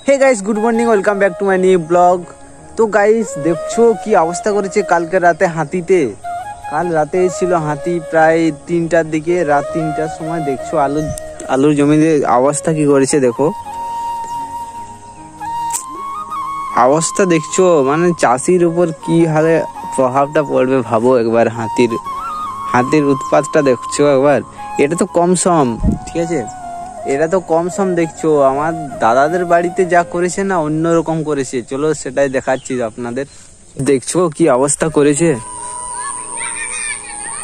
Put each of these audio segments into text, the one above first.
Hey guys, good morning, welcome back to my new vlog. তো guys দেখছো কি অবস্থা করেছে কালকে রাতে হাতিতে। কাল রাতে ছিল হাতি প্রায় 3টার দিকে, রাত 3টার সময় দেখছো আলুর জমিতে অবস্থা কি করেছে দেখো। অবস্থা দেখছো, মানে চাষির উপর কি হারে প্রভাবটা পড়বে ভাবো একবার। হাতির উৎপাতটা দেখছো একবার। এটা তো কম সম, ঠিক আছে, এটা তো কম সম দেখছো। আমার দাদাদের বাড়িতে যা করেছে না, অন্যরকম করেছে। চলো সেটাই দেখাচ্ছি আপনাদের। দেখছো কি অবস্থা করেছে,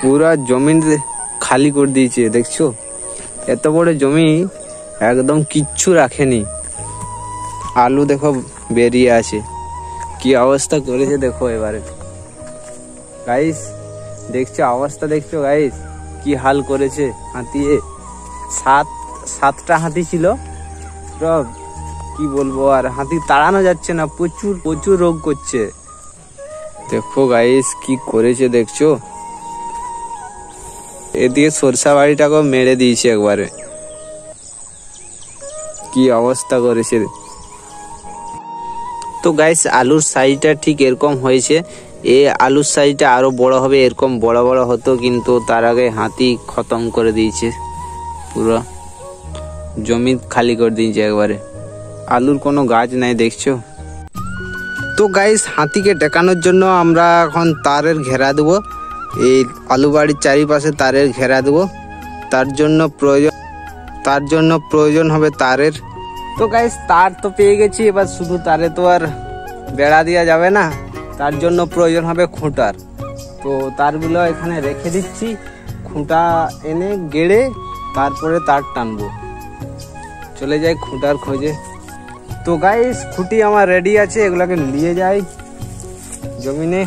পুরা জমি খালি করে দিয়েছে। দেখছো এত বড় জমি একদম কিচ্ছু রাখেনি। আলু দেখো বেরিয়ে আছে, কি অবস্থা করেছে দেখো এবারে। গাইস দেখছো অবস্থা, দেখছো গাইস কি হাল করেছে হাতি। সাতটা হাতি ছিল, কি বলবো আর। হাতি তাড়ানো যাচ্ছে না, প্রচুর রোগ করছে। দেখো গাইস কি করেছে দেখছো। এদিকে সরষা বাড়িটাকে মেরে দিয়েছে একবারে, কি অবস্থা করেছে। তো গাইস আলুর সাইজটা ঠিক এরকম হয়েছে। আলুর সাইজটা আরো বড় হবে, এরকম বড় বড় হতো, কিন্তু তার আগে হাতি খতম করে দিয়েছে, পুরো জমি খালি করে দিয়েছে একবারে। আলুর কোনো গাছ নাই দেখছো। তো গাইস হাতিকে টেকানোর জন্য আমরা এখন তারের ঘেরা দেবো। এই আলু বাড়ির চারিপাশে তারের ঘেরা দেবো। তার জন্য প্রয়োজন হবে তারের। তো গাইস তার তো পেয়ে গেছি, এবার শুধু তারে তো আর বেড়া দেওয়া যাবে না, তার জন্য প্রয়োজন হবে খুঁটার। তো তারগুলো এখানে রেখে দিচ্ছি, খুঁটা এনে গেড়ে তারপরে তার টানবো। চলে যাই খুঁটার খোঁজে। তো গাইস খুঁটি আমার রেডি আছে, এগুলাকে নিয়ে যাই জমিনে।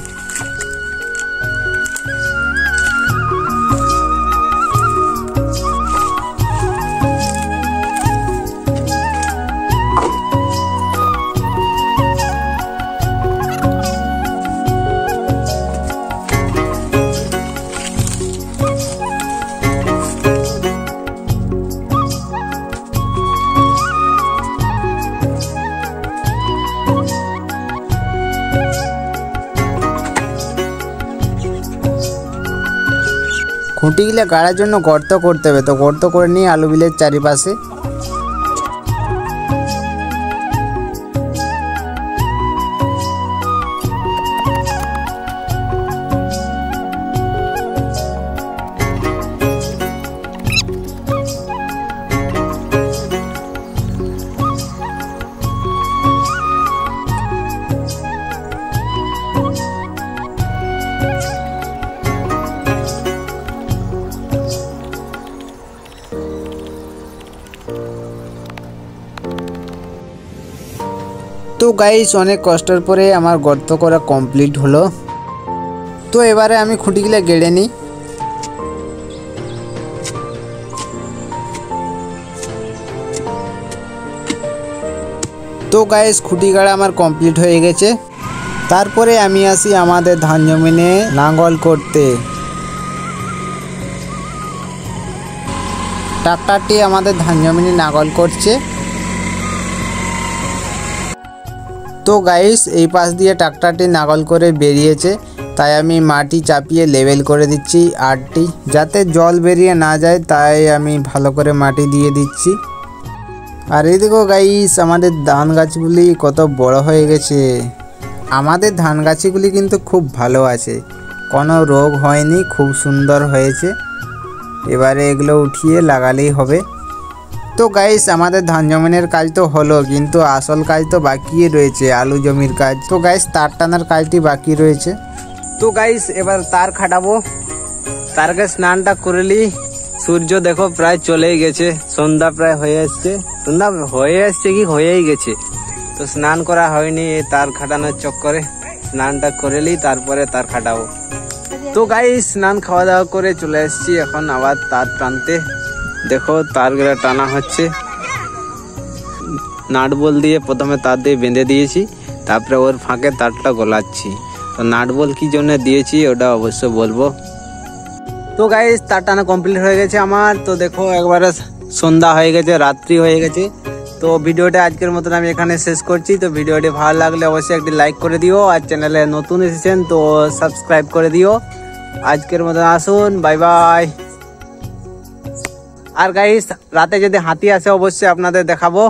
খুঁটিগুলো গাড়ার জন্য গর্ত করতে হবে, তো গর্ত করে নিয়ে আলু বিলের চারিপাশে। তো গাইস অনেক কষ্টের পরে আমার গর্ত করা কমপ্লিট হলো। তো এবারে আমি খুঁটিগুলো গেড়ে নিই। তো গাইস খুঁটি গাড়া আমার কমপ্লিট হয়ে গেছে। তারপরে আমি আসি আমাদের ধান জমিনে লাঙ্গল করতে। ট্রাক্টরটি আমাদের ধান জমিনে লাঙ্গল করছে। তো গাইস এই পাশ দিয়ে ট্রাক্টরটি নাগল করে বেরিয়েছে, তাই আমি মাটি চাপিয়ে লেভেল করে দিচ্ছি আটটি, যাতে জল বেরিয়ে না যায়, তাই আমি ভালো করে মাটি দিয়ে দিচ্ছি। আর এই দেখো গাইস আমাদের ধান গাছগুলি কত বড় হয়ে গেছে। আমাদের ধান গাছগুলি কিন্তু খুব ভালো আছে, কোনো রোগ হয়নি, খুব সুন্দর হয়েছে। এবারে এগুলো উঠিয়ে লাগালেই হবে। তো গাইস আমাদের ধান জমিনের কাজ তো হলো, কিন্তু আসল কাজ তো বাকি রয়েছে, আলু জমির কাজ। তো গাইস তার টানার কাজটি বাকি রয়েছে। তো গাইস এবার তার খাটাবো। তারকে স্নানটা করলি, সূর্য দেখো প্রায় চলেই গেছে, সন্ধ্যা প্রায় হয়ে আসছে। সন্ধ্যা হয়ে আসছে কি হয়েই গেছে, তো স্নান করা হয়নি। এই তার খাটানোর চক্করে স্নানটা করলি, তারপরে তার খাটাবো। তো গাইস স্নান খাওয়া দাওয়া করে চলে এসছি এখন আবার তার টানতে। দেখো তারগুলো টানা হচ্ছে, নাট বল দিয়ে প্রথমে তার দিয়ে বেঁধে দিয়েছি, তারপরে ওর ফাঁকে তারটা গলাচ্ছি। তো নাট বল কি জন্য দিয়েছি ওটা অবশ্য বলবো। তো গাইস তার টানা কমপ্লিট হয়ে গেছে আমার। তো দেখো একবারে সন্ধ্যা হয়ে গেছে, রাত্রি হয়ে গেছে। তো ভিডিওটা আজকের মতন আমি এখানে শেষ করছি। তো ভিডিওটি ভালো লাগলে অবশ্যই একটি লাইক করে দিও, আর চ্যানেলে নতুন এসেছেন তো সাবস্ক্রাইব করে দিও। আজকের মতন আসুন, বাই বাই। আর গাইস রাতে যদি হাতি আসে অবশ্যই আপনাদের দেখাবো।